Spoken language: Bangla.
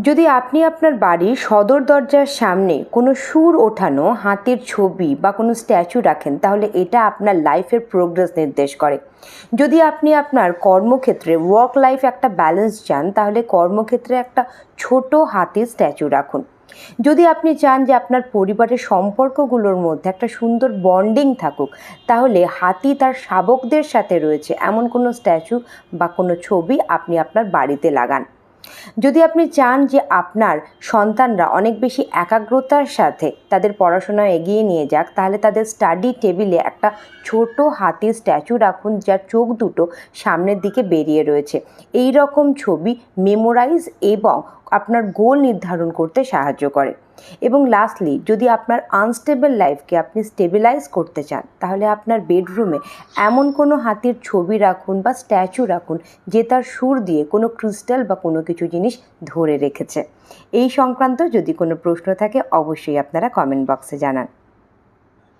যদি আপনি আপনার বাড়ির সদর দরজার সামনে কোনো সুর ওঠানো হাতির ছবি বা কোনো স্ট্যাচু রাখেন, তাহলে এটা আপনার লাইফের প্রোগ্রেস নির্দেশ করে। যদি আপনি আপনার কর্মক্ষেত্রে ওয়ার্ক লাইফ একটা ব্যালেন্স চান, তাহলে কর্মক্ষেত্রে একটা ছোট হাতির স্ট্যাচু রাখুন। যদি আপনি চান যে আপনার পরিবারের সম্পর্কগুলোর মধ্যে একটা সুন্দর বন্ডিং থাকুক, তাহলে হাতি তার শাবকদের সাথে রয়েছে এমন কোনো স্ট্যাচু বা কোনো ছবি আপনি আপনার বাড়িতে লাগান। যদি আপনি চান যে আপনার সন্তানরা অনেক বেশি একাগ্রতার সাথে তাদের পড়াশোনা এগিয়ে নিয়ে যাক, তাহলে তাদের স্টাডি টেবিলে একটা ছোট হাতির স্ট্যাচু রাখুন, যার চোখ দুটো সামনের দিকে বেরিয়ে রয়েছে। এই রকম ছবি মেমোরাইজ এবং আপনার গোল নির্ধারণ করতে সাহায্য করে। এবং লাস্টলি, যদি আপনার আনস্টেবল লাইফকে আপনি স্টেবিলাইজ করতে চান, তাহলে আপনার বেডরুমে এমন কোনো হাতির ছবি রাখুন বা স্ট্যাচু রাখুন যে তার সুর দিয়ে কোনো ক্রিস্টাল বা কোনো কিছু জিনিস ধরে রেখেছে। এই সংক্রান্ত যদি কোনো প্রশ্ন থাকে, অবশ্যই আপনারা কমেন্ট বক্সে জানান।